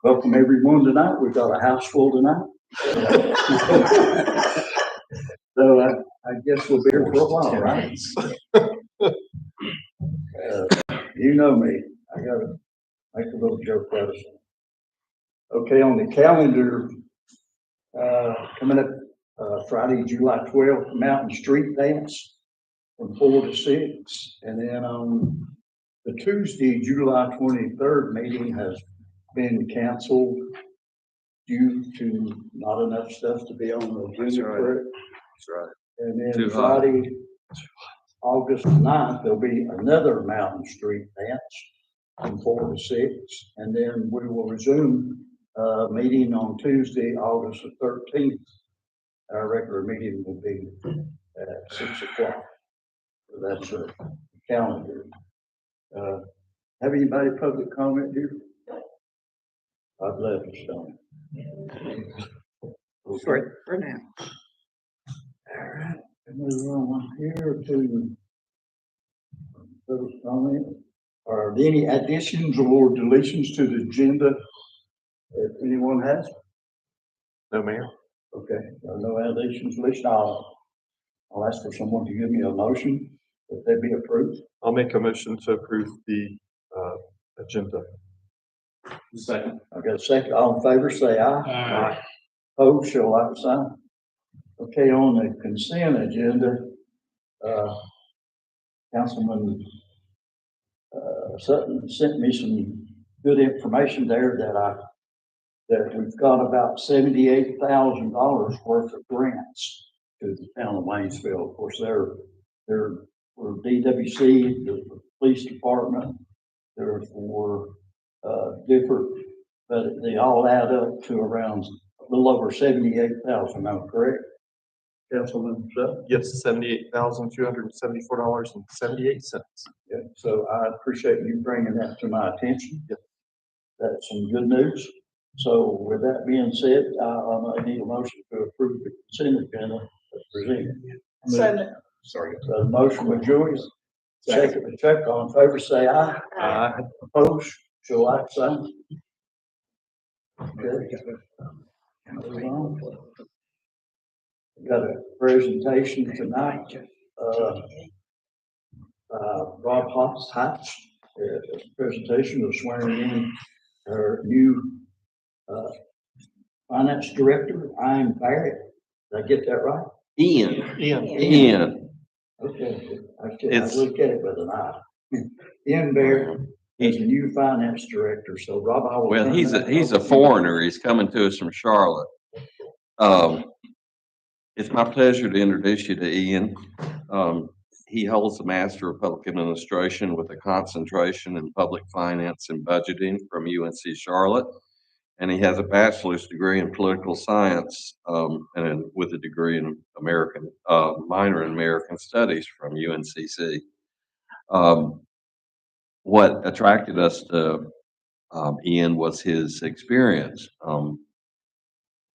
welcome everyone tonight. We've got a house full tonight. So I guess we'll be here for a while, right? You know me. I gotta make a little joke out of it. Okay, on the calendar, coming up Friday, July 12th, Mountain Street Dance from 4 to 6. And then on the Tuesday, July 23rd meeting has been canceled due to not enough stuff to be on the agenda for it. That's right. And then Friday, August 9th, there'll be another Mountain Street Dance from 4 to 6. And then we will resume meeting on Tuesday, August the 13th. Our regular meeting will be at 6 o'clock. So that's a calendar. Have anybody public comment here? I'd love to start. For now. All right, and move on here to public comment. Are there any additions or deletions to the agenda? If anyone has? No, Mayor. Okay, no additions, deletions. I'll ask for someone to give me a motion that they be approved. I'll make a motion to approve the agenda. Second. I got a second. All in favor, say aye. Aye. Opposed, show like sign. Okay, on the consent agenda, Councilman Sutton sent me some good information there that we've got about $78,000 worth of grants to the town of Waynesville. Of course, they're for DWC, the police department, they're for different, but they all add up to around a little over 78,000. Am I correct, Councilman Sutton? Yes, $78,274.78. Yeah, so I appreciate you bringing that to my attention. Yep. That's some good news. So with that being said, I need a motion to approve the consent agenda as presented. Second. Sorry, so the motion with Joyce, second with Chuck. All in favor, say aye. Aye. Opposed, show like sign. Okay. Move on. We got a presentation tonight. Rob Hotz, presentation of swearing in our new finance director, Ian Barrett. Did I get that right? Ian. Okay, I look at it with an eye. Ian Barrett is the new finance director. So Rob, I will. Well, he's a foreigner. He's coming to us from Charlotte. It's my pleasure to introduce you to Ian. He holds a Master of Public Administration with a concentration in public finance and budgeting from UNC Charlotte. And he has a bachelor's degree in political science, and with a degree in minor in American Studies from UNCC. What attracted us to Ian was his experience.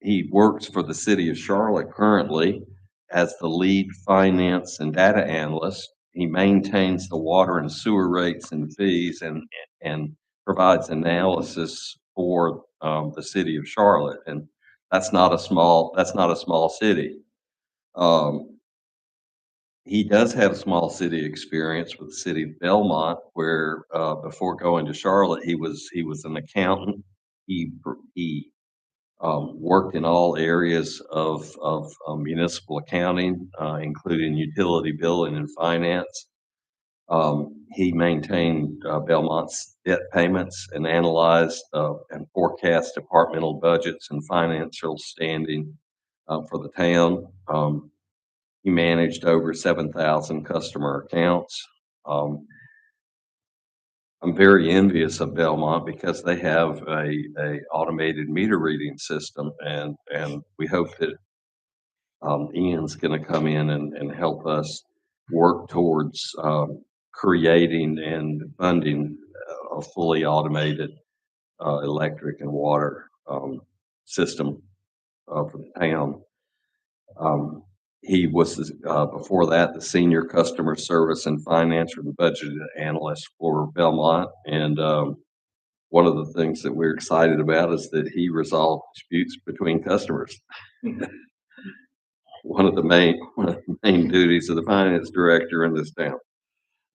He works for the city of Charlotte currently as the lead finance and data analyst. He maintains the water and sewer rates and fees and provides analysis for the city of Charlotte. And that's not a small city. He does have small city experience with the city of Belmont, where before going to Charlotte, he was an accountant. He worked in all areas of municipal accounting, including utility billing and finance. He maintained Belmont's debt payments and analyzed and forecast departmental budgets and financial standing for the town. He managed over 7,000 customer accounts. I'm very envious of Belmont because they have a automated meter reading system, and we hope that Ian's going to come in and help us work towards creating and funding a fully automated electric and water system for the town. He was, before that, the senior customer service and finance and budget analyst for Belmont. And one of the things that we're excited about is that he resolved disputes between customers. One of the main duties of the finance director in this town.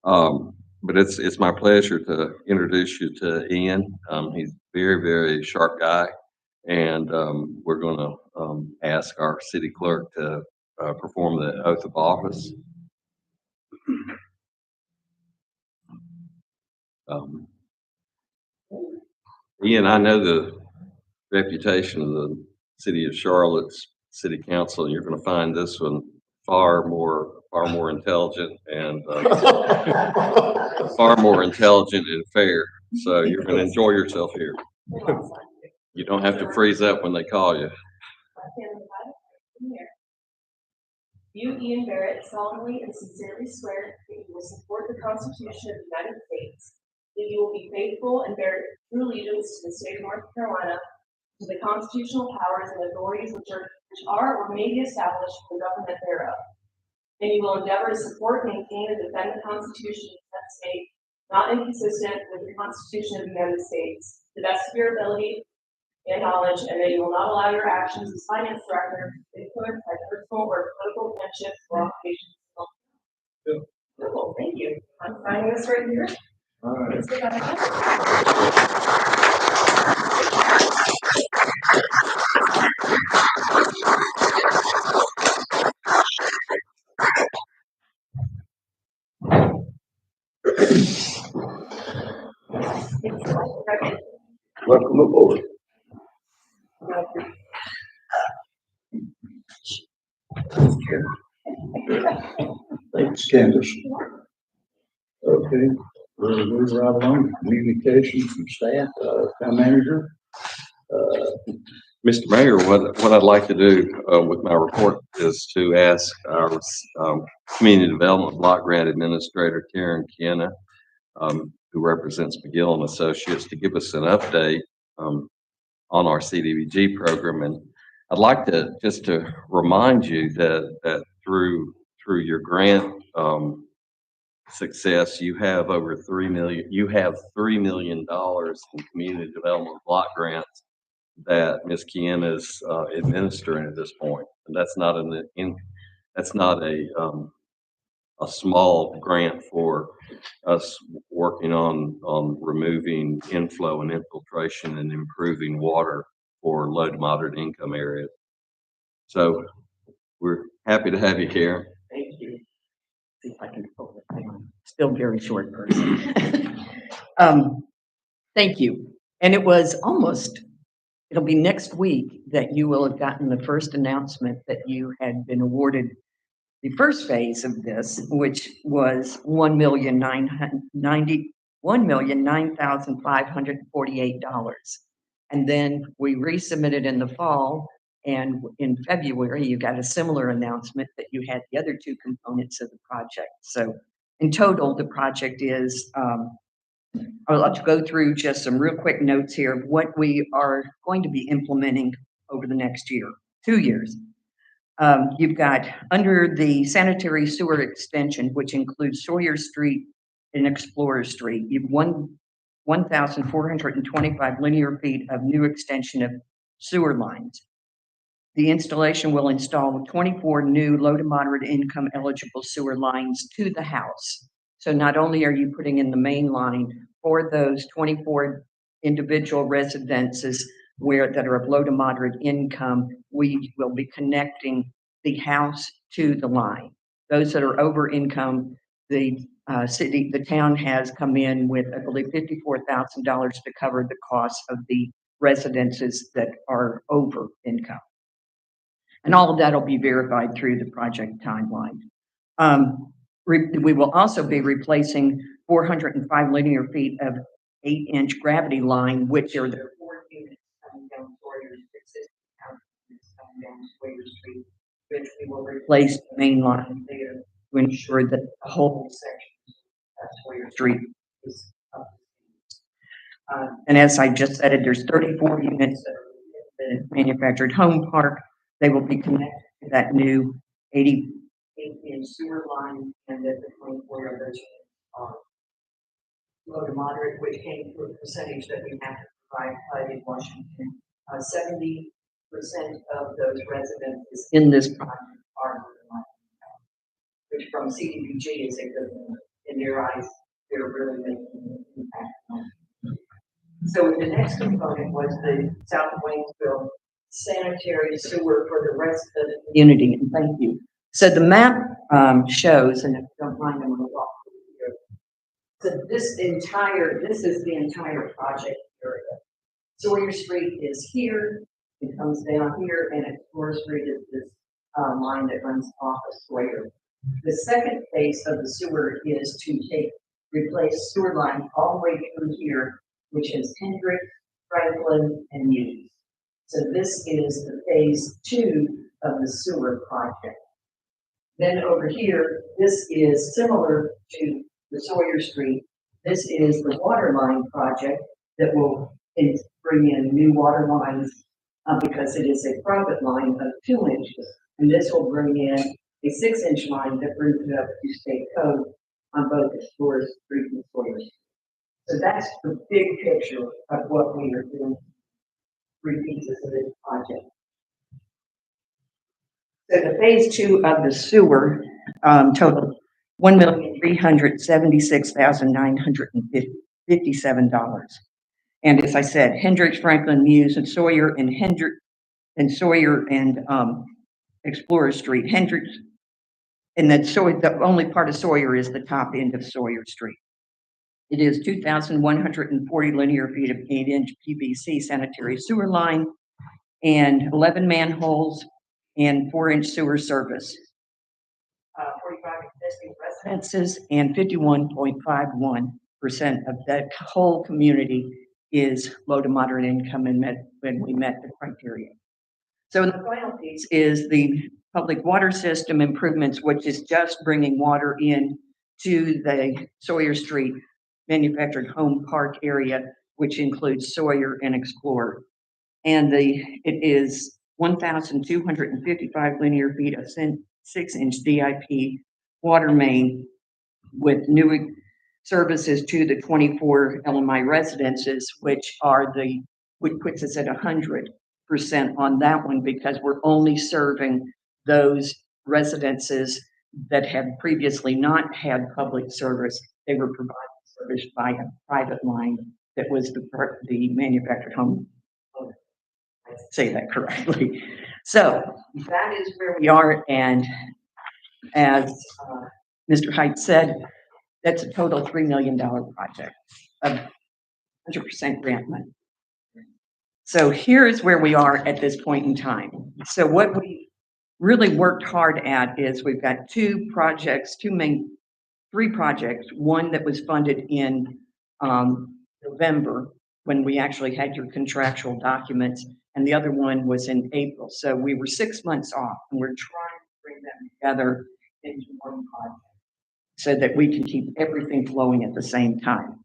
But it's my pleasure to introduce you to Ian. He's a very, very sharp guy, and we're going to ask our city clerk to perform the oath of office. Ian, I know the reputation of the city of Charlotte's city council. You're going to find this one far more intelligent and far more intelligent and fair. So you're going to enjoy yourself here. You don't have to freeze up when they call you. You, Ian Barrett, solemnly and sincerely swear that you will support the Constitution of the United States, that you will be faithful and bear true allegiance to the state of North Carolina, to the constitutional powers and authorities which are or may be established for the government thereof. And you will endeavor to support, maintain, and defend the Constitution of that state, not inconsistent with the Constitution of the United States, to the best of your ability and knowledge, and that you will not allow your actions as finance director to be influenced by personal or political friendships or obligations. Cool, thank you. I'm signing this right here. All right. Welcome aboard. Thanks, Candace. Okay, we'll move right along. Communications from staff, town manager. Mr. Mayor, what I'd like to do with my report is to ask our Community Development Block Grant Administrator, Karen Kiena, who represents McGill and Associates, to give us an update on our CDBG program. And I'd like to just to remind you that through your grant success, you have over $3 million in community development block grants that Ms. Kiena is administering at this point. And that's not a small grant for us working on removing inflow and infiltration and improving water for low to moderate income areas. So we're happy to have you here. Thank you. See if I can pull it down. Still very short person. Thank you. And it'll be next week that you will have gotten the first announcement that you had been awarded the first phase of this, which was $1,009,548. And then we resubmitted in the fall, and in February, you got a similar announcement that you had the other two components of the project. So in total, the project is, I'll let you go through just some real quick notes here of what we are going to be implementing over the next 2 years. You've got under the sanitary sewer extension, which includes Sawyer Street and Explorer Street, you've 1,425 linear feet of new extension of sewer lines. The installation will install 24 new low to moderate income eligible sewer lines to the house. So not only are you putting in the main line for those 24 individual residences that are of low to moderate income, we will be connecting the house to the line. Those that are over income, the town has come in with, I believe, $54,000 to cover the cost of the residences that are over income. And all of that will be verified through the project timeline. We will also be replacing 405 linear feet of 8-inch gravity line, which are the 4 units coming down Sawyer's existing house coming down Sawyer Street, which we will replace the main line there to ensure that the whole section of Sawyer Street is up. And as I just said, there's 34 units that are in the manufactured home park. They will be connected to that new 88-inch sewer line, and that the 24 of those are. low to moderate, which came through a percentage that we have to provide in Washington. 70% of those residents in this project are low to moderate, which from CDBG is a good one. In their eyes, they're really making an impact. So the next component was the South of Waynesville sanitary sewer for the rest of the community, and thank you. So the map shows, and if you don't mind, I'm going to walk through here. So this is the entire project area. Sawyer Street is here, it comes down here, and Explorer Street is this line that runs off of Sawyer. The second phase of the sewer is to replace sewer line all the way through here, which is Hendrick, Franklin, and Hughes. So this is the phase 2 of the sewer project. Then over here, this is similar to the Sawyer Street. This is the water line project that will bring in new water lines because it is a private line of 2 inches. And this will bring in a 6-inch line that brings it up to state code on both Explorer Street and Sawyer Street. So that's the big picture of what we are doing. 3 pieces of this project. So the phase 2 of the sewer totaled $1,376,957. And as I said, Hendricks, Franklin, Muse, and Sawyer, and Explorer Street. Hendricks, and then the only part of Sawyer is the top end of Sawyer Street. It is 2,140 linear feet of 8-inch PVC sanitary sewer line and 11 manholes and 4-inch sewer service. 45 existing residences and 51.51% of that whole community is low to moderate income and when we met the criteria. So the final piece is the public water system improvements, which is just bringing water in to the Sawyer Street manufactured home park area, which includes Sawyer and Explorer. And it is 1,255 linear feet of 6-inch DIP water main with new services to the 24 LMI residences, which puts us at 100% on that one because we're only serving those residences that had previously not had public service. They were provided service by a private line that was the manufactured home. I say that correctly. So that is where we are, and as Mr. Height said, that's a total $3 million project of 100% grant money. So here is where we are at this point in time. So what we really worked hard at is we've got 3 projects, one that was funded in November when we actually had your contractual documents, and the other one was in April. So we were 6 months off, and we're trying to bring them together into one project so that we can keep everything flowing at the same time.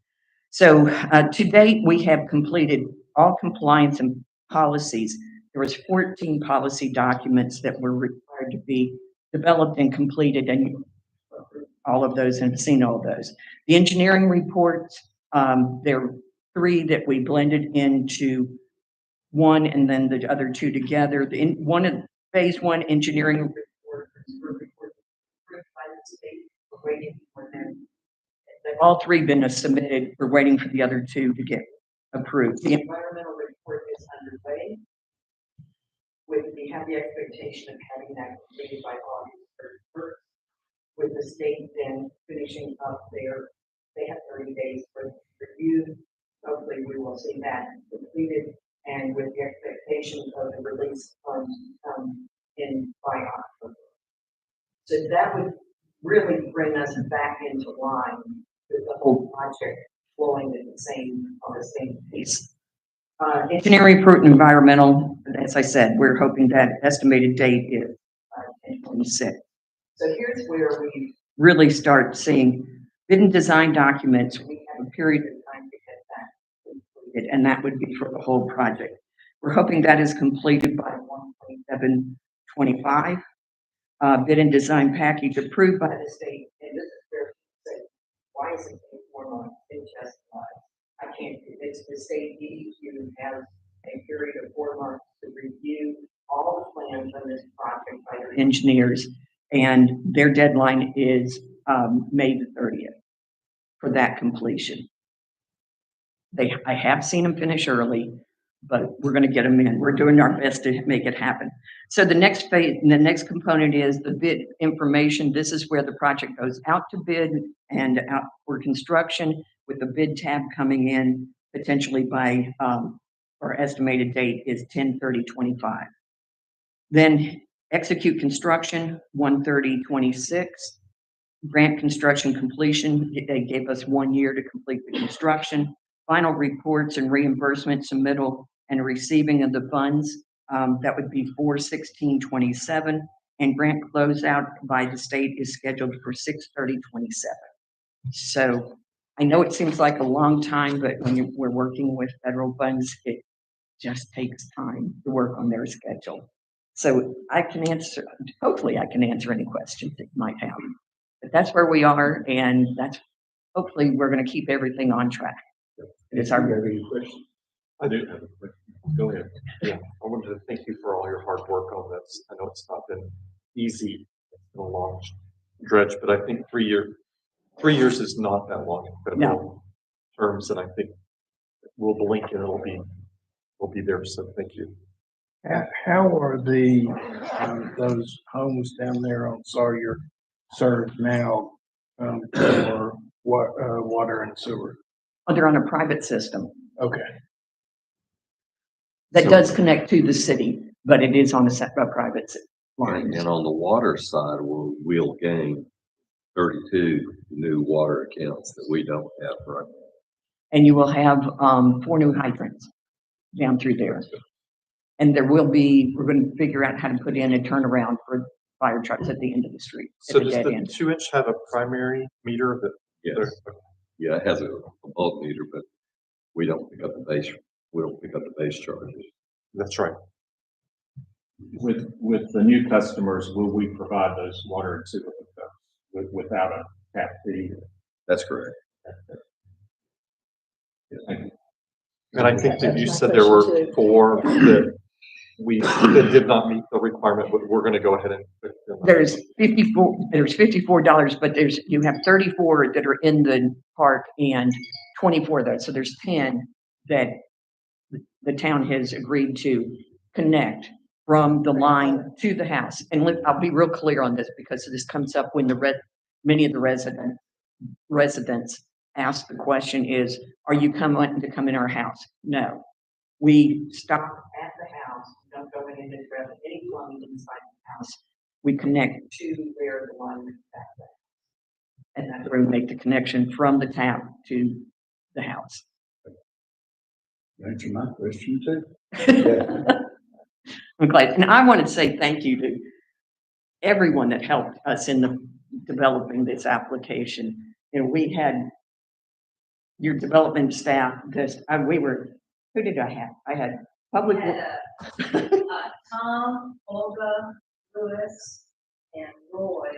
So to date, we have completed all compliance and policies. There was 14 policy documents that were required to be developed and completed, and all of those and seen all of those. The engineering reports, there were 3 that we blended into one and then the other 2 together. Phase 1 engineering report approved by the state. We're waiting for them. They've all 3 been submitted. We're waiting for the other 2 to get approved. The environmental report is underway. We have the expectation of having that completed by August 31st. With the state then finishing up they have 30 days for review. Hopefully we will see that completed, and with the expectation of the release funds by October. So that would really bring us back into line with the whole project flowing on the same piece. Engineering, report, and environmental, as I said, we're hoping that estimated date is 2026. So here's where we really start seeing bid and design documents. We have a period of time to get that completed, and that would be for the whole project. We're hoping that is completed by 1/27/25. Bid and design package approved by the state, and this is where we say, why is it taking 4 months? It testifies. I can't, it's the state DEQ has a period of 4 months to review all the plans on this project by their engineers, and their deadline is May the 30th for that completion. I have seen them finish early, but we're going to get them in. We're doing our best to make it happen. So the next phase, the next component is the bid information. This is where the project goes out to bid and out for construction, with the bid tab coming in potentially by, our estimated date is 10/30/25. Then execute construction 1/30/26. Grant construction completion, they gave us 1 year to complete the construction. Final reports and reimbursement submittal and receiving of the funds, that would be 4/16/27, and grant closeout by the state is scheduled for 6/30/27. So I know it seems like a long time, but when we're working with federal funds, it just takes time to work on their schedule. So I can answer, hopefully I can answer any questions that you might have. But that's where we are, and that's, hopefully we're going to keep everything on track. It's Do you our, have any questions? I do have a question. Go ahead. Yeah, I wanted to thank you for all your hard work on this. I know it's not been easy. It's been a long stretch, but I think 3 years is not that long in federal terms, and I think we'll blink and we'll be there. So thank you. How are the, those homes down there on Sawyer served now, for water and sewer? they're on a private system Okay, that does connect to the city, but it is on a private line. And on the water side, we'll gain 32 new water accounts that we don't have right now. And you will have 4 new hydrants down through there. And there will be, we're going to figure out how to put in a turnaround for fire trucks at the end of the street. So at the does dead the end. 2-inch have a primary meter that? Yes. Yeah, it has a bulk meter, but we don't pick up the base charges. That's right. With the new customers, will we provide those water and sewer hookups without a tap fee? That's correct. Thank you. And I think that you said there were 4 that did not meet the requirement, but we're going to go ahead and. There's $54, but you have 34 that are in the park and 24 of those. So there's 10 that the town has agreed to connect from the line to the house. And I'll be real clear on this, because this comes up when many of the residents ask the question is, are you wanting to come in our house? No. We stop at the house, don't go in and interrupt any plumbing inside the house. We connect to where the line is at. And that's where we make the connection from the tap to the house. Answer my question too. Yeah. I'm glad. And I want to say thank you to everyone that helped us in developing this application. You know, we had your development staff, who did I have? I had public. Tom, Olga, Lewis, and Roy,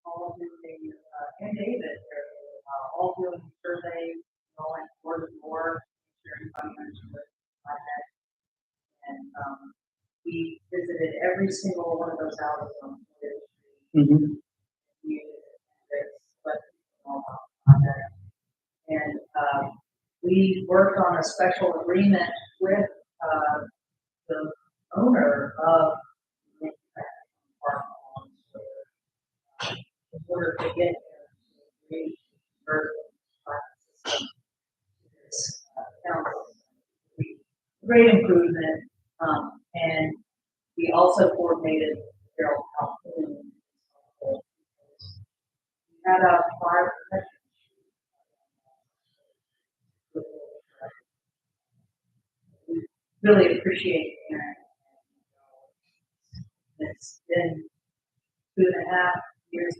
all doing, and David, all doing surveys, going word of more, sharing financial with my head. And we visited every single one of those houses on the street. Mhm. And we worked on a special agreement with the owner of the park in order to get great improvement, and we also coordinated Carol Calhoun. We had a fire protection. We really appreciate Aaron. It's been 2.5 years.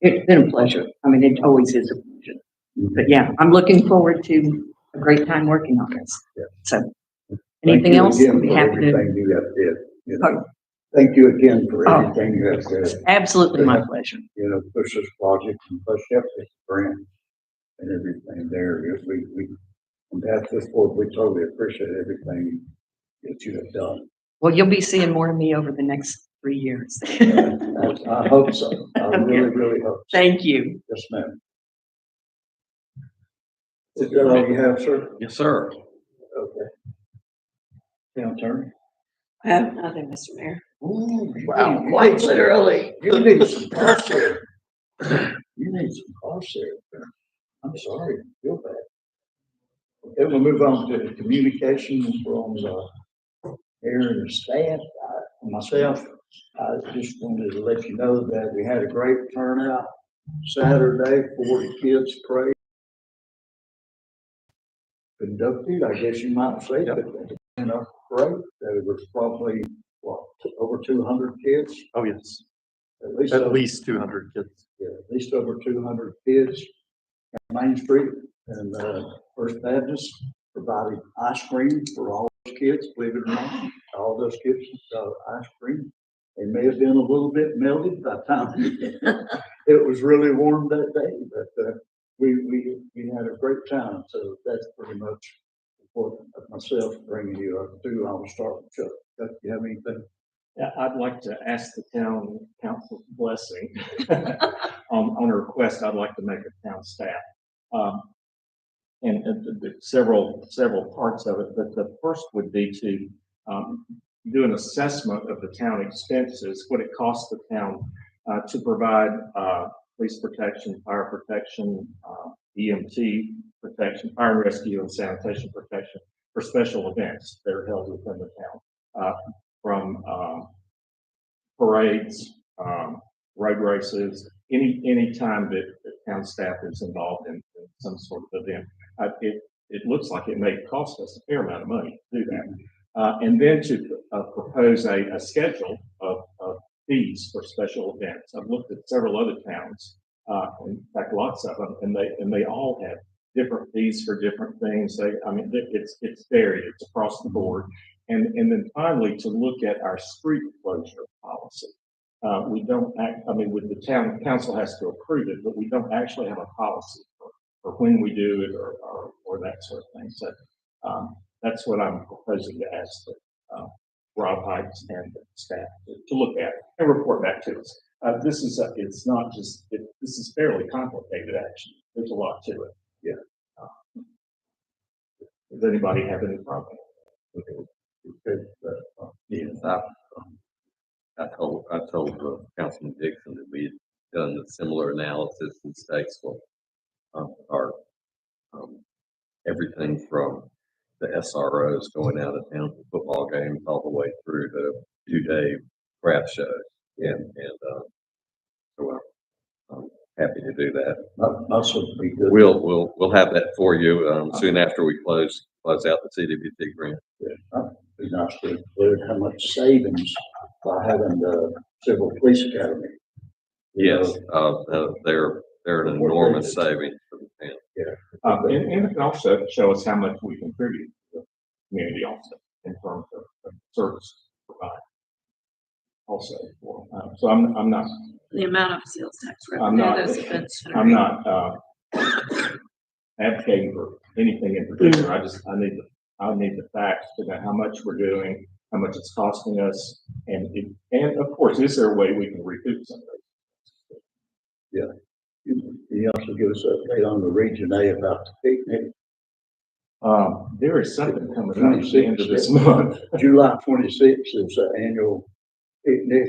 It's been a pleasure. I mean, it always is a pleasure. But yeah, I'm looking forward to a great time working on this. Yeah. So, anything else? I'd be happy to. Everything you got did. You know. Thank you again for Oh. everything you have said, Absolutely my pleasure. push this project and push up this grant and everything there. If we, on behalf of this board, we totally appreciate everything that you have done. Well, you'll be seeing more of me over the next 3 years. I hope so. I really, really hope so. Thank you. Yes, ma'am. Is that all you have, sir? Yes, sir. Okay. Town attorney? I have nothing, Mr. Mayor. Ooh, wow, quite literally. You need some cough syrup. You need some cough syrup. I'm sorry, I feel bad. Okay, we'll move on to communication from Aaron and staff. Myself, I just wanted to let you know that we had a great turnout Saturday for the kids' parade. Conducted, I guess you might say, but in a parade, there was probably, what, over 200 kids? Oh, yes. At least, At least 200 kids. yeah, at least over 200 kids on Main Street. And First Baptist provided ice cream for all those kids, believe it or not. All those kids got ice cream. They may have been a little bit melted by the time it was really warm that day, but we had a great time. So that's pretty much what myself bringing you up to. I will start with Chuck. Chuck, do you have anything? Yeah, I'd like to ask the town council's blessing on a request I'd like to make of town staff. And several parts of it, but the first would be to do an assessment of the town expenses, what it costs the town to provide police protection, fire protection, EMT protection, fire and rescue and sanitation protection for special events that are held within the town, from parades, road races, any time that town staff is involved in some sort of event. It looks like it may cost us a fair amount of money to do that. And then to propose a schedule of fees for special events. I've looked at several other towns, in fact, lots of them, and they all have different fees for different things. It's varied, it's across the board. And then finally, to look at our street closure policy. We don't with the town council has to approve it, but we don't actually have a policy for when we do it or that sort of thing. So that's what I'm proposing to ask Rob Heights and staff to look at and report back to us. This is this is fairly complicated, actually. There's a lot to it. Yeah. Does anybody have any problem? Yes, I told Councilman Dixon that we had done a similar analysis in Statesville. Our everything from the SROs going out of town for football games all the way through to 2-day craft shows. And so I'm happy to do that. That would be good. We'll have that for you soon after we close out the CDBG grant. Yeah, it'd be nice to include how much savings by having the Civil Police Academy. Yes, they're an enormous savings for the town. And it can also show us how much we contribute to the community also in terms of service provided. Also, so I'm not. The amount of sales tax I'm revenue not. those events I'm generate. not advocating for anything in particular. I need the facts to know how much we're doing, how much it's costing us, and of course, is there a way we can recoup some of those? Yeah. You also give us an update on the Region A about the picnic. There is something coming up at the end of this month. July 26th is the annual picnic.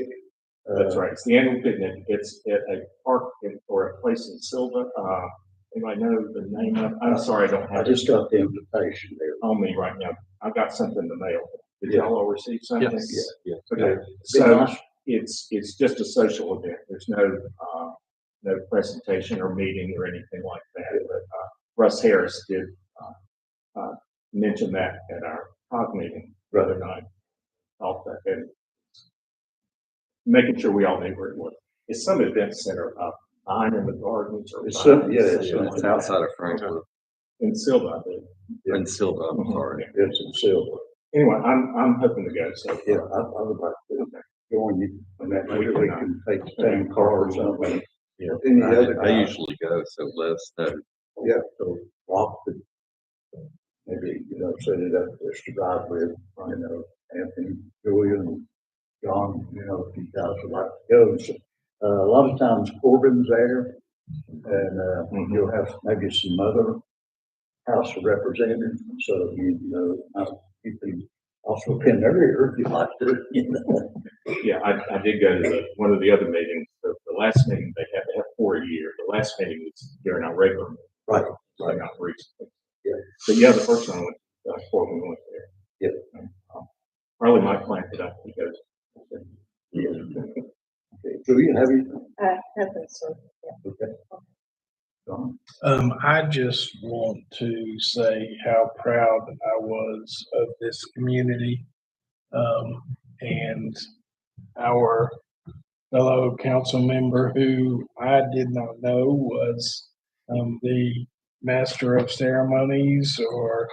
That's right. It's the annual picnic. It's at a park or a place in Silva. Anybody know the name of? I'm sorry, I don't I have just it got the invitation there. on me right now. I got something in the mail. Did Yeah. y'all all receive something? Yes. Yeah. Okay. Be So nice. it's just a social event. There's no presentation or meeting or anything like that. But Russ Harris did mention that at our COG meeting the other night. Off that and making sure we all knew where it was. It's some event center up behind in the gardens or It's behind some- yeah, it's something It's like outside of Franklin that. In Silva, I think. and Silva, I'm sorry. It's in Silver. Anyway, I'm hoping to go. So Yeah, I would like to. join you, and that maybe we can take the same car or something. Yeah. Any other I guys? usually go, so let us know. Yeah, so Rob could maybe, set it up for us to ride with, Anthony, Julian, and John, if you guys would like to go. So, a lot of times Corbin's there, and, you'll have maybe some other House of Representatives, so you can also pin their ear if you like to, Yeah, I did go to one of the other meetings, the last meeting, they have 4 a year, the last meeting was during our regular. Meeting. Right. So not recently. Yeah. But yeah, the first time I went, Corbin went there. Yeah. Probably my plan for that, because. Yeah. Okay, Julian, have you? Nothing, sir. Okay. John? I just want to say how proud I was of this community. And our fellow council member who I did not know was, the master of ceremonies or,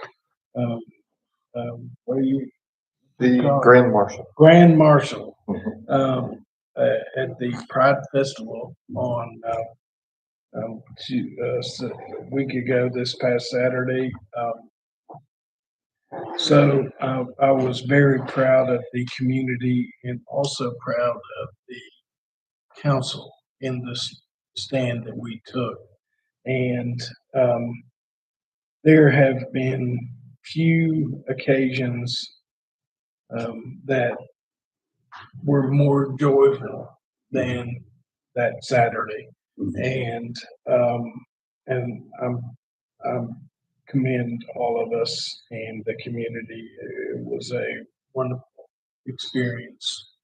what do you? The Grand Marshal. Grand Marshal, Mhm. at the Pride Festival on, a week ago, this past Saturday. So I was very proud of the community and also proud of the council in this stand that we took. And there have been few occasions that were more joyful than that Saturday. And I'm commend all of us and the community. It was a wonderful experience.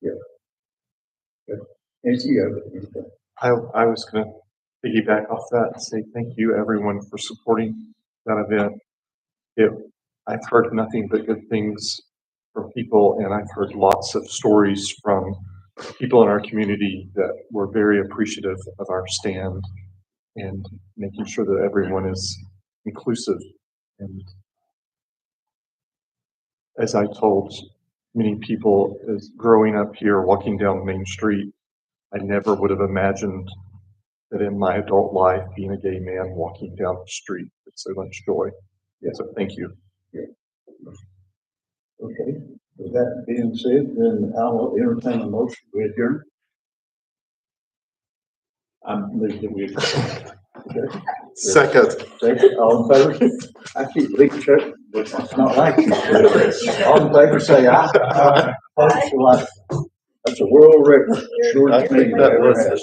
I was gonna piggyback off that and say thank you everyone for supporting that event. I've heard nothing but good things from people, and I've heard lots of stories from people in our community that were very appreciative of our stand and making sure that everyone is inclusive. And as I told many people, as growing up here, walking down Main Street, I never would have imagined that in my adult life, being a gay man walking down the street with so much joy. Yeah, so thank you. Okay, with that being said, then I will entertain a motion to adjourn. I'm moved that we. Second. Second, all in favor? I keep leaving check, but it's not like you. All in favor, say aye. Aye. Opposed, like, that's a world record. Shortest meeting I've ever had.